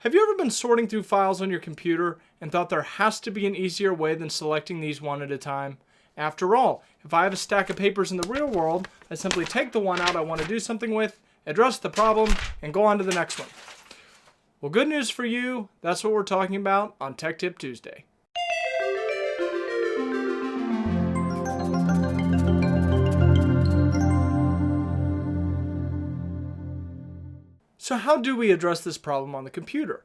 Have you ever been sorting through files on your computer and thought there has to be an easier way than selecting these one at a time? After all, if I have a stack of papers in the real world, I simply take the one out I want to do something with, address the problem, and go on to the next one. Well, good news for you, that's what we're talking about on Tech Tip Tuesday. So how do we address this problem on the computer?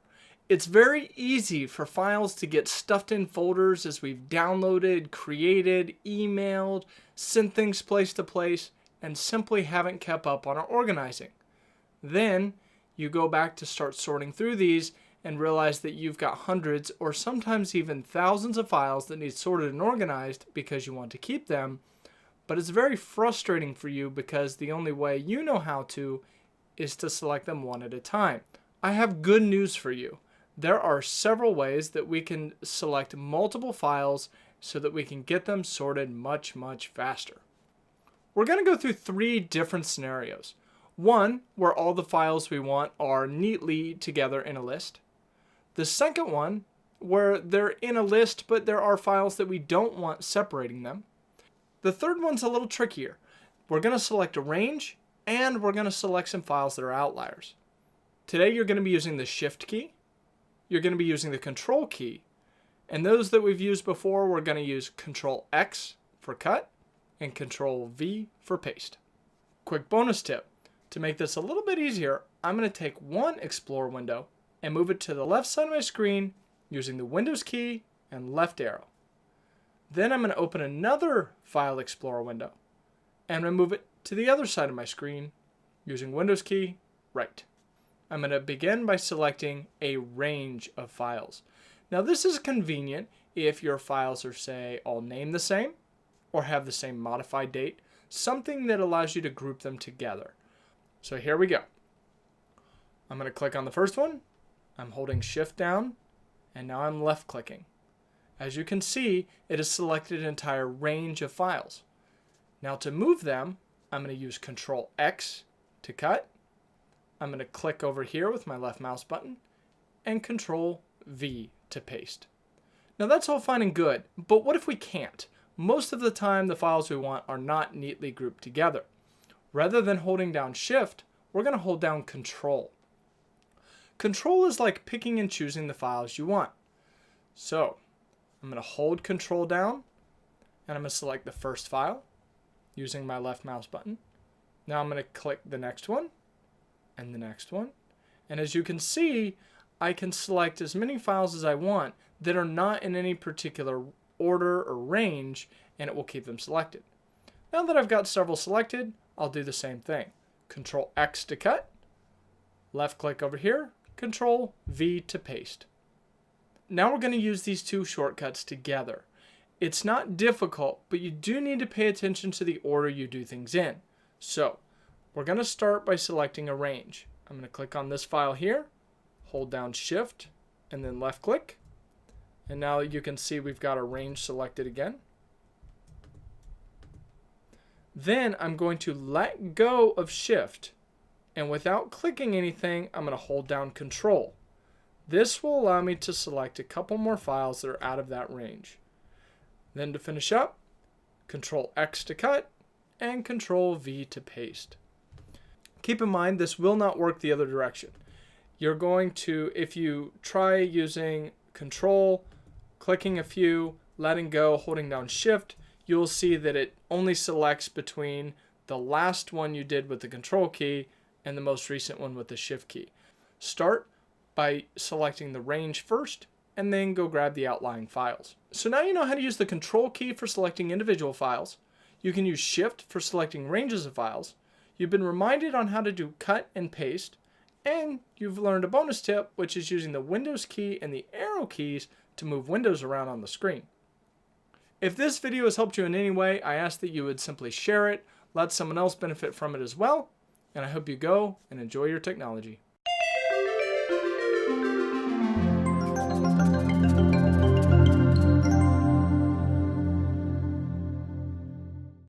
It's very easy for files to get stuffed in folders as we've downloaded, created, emailed, sent things place to place, and simply haven't kept up on our organizing. Then you go back to start sorting through these and realize that you've got hundreds or sometimes even thousands of files that need sorted and organized because you want to keep them, but it's very frustrating for you because the only way you know how to is to select them one at a time. I have good news for you. There are several ways that we can select multiple files so that we can get them sorted much faster. We're going to go through 3 different scenarios. One, where all the files we want are neatly together in a list. The second one, where they're in a list but there are files that we don't want separating them. The third one's a little trickier. We're going to select a range and we're going to select some files that are outliers. Today you're going to be using the Shift key, you're going to be using the Control key, and those that we've used before we're going to use Control X for cut and Control V for paste. Quick bonus tip, to make this a little bit easier, I'm going to take one Explorer window and move it to the left side of my screen using the Windows key and left arrow. Then I'm going to open another File Explorer window and I'm going to move it to the other side of my screen using Windows key, right. I'm going to begin by selecting a range of files. Now this is convenient if your files are, say, all named the same or have the same modified date, something that allows you to group them together. So here we go. I'm going to click on the first one, I'm holding Shift down, and now I'm left clicking. As you can see, it has selected an entire range of files. Now to move them, I'm going to use Control X to cut. I'm going to click over here with my left mouse button and Control V to paste. Now that's all fine and good, but what if we can't? Most of the time the files we want are not neatly grouped together. Rather than holding down Shift, we're going to hold down Control. Control is like picking and choosing the files you want. So I'm going to hold Control down and I'm going to select the first file using my left mouse button. Now I'm going to click the next one and the next one. And as you can see, I can select as many files as I want that are not in any particular order or range, and it will keep them selected. Now that I've got several selected, I'll do the same thing. Control X to cut, left click over here, Control V to paste. Now we're going to use these 2 shortcuts together. It's not difficult, but you do need to pay attention to the order you do things in. So we're going to start by selecting a range. I'm going to click on this file here, hold down Shift, and then left click. And now you can see we've got a range selected again. Then I'm going to let go of Shift, and without clicking anything, I'm going to hold down Control. This will allow me to select a couple more files that are out of that range. Then to finish up, Control X to cut and Control V to paste. Keep in mind this will not work the other direction. You're going to, if you try using Control, clicking a few, letting go, holding down Shift, you'll see that it only selects between the last one you did with the Control key and the most recent one with the Shift key. Start by selecting the range first and then go grab the outlying files. So now you know how to use the Control key for selecting individual files. You can use Shift for selecting ranges of files. You've been reminded on how to do cut and paste, and you've learned a bonus tip, which is using the Windows key and the arrow keys to move windows around on the screen. If this video has helped you in any way, I ask that you would simply share it, let someone else benefit from it as well, and I hope you go and enjoy your technology.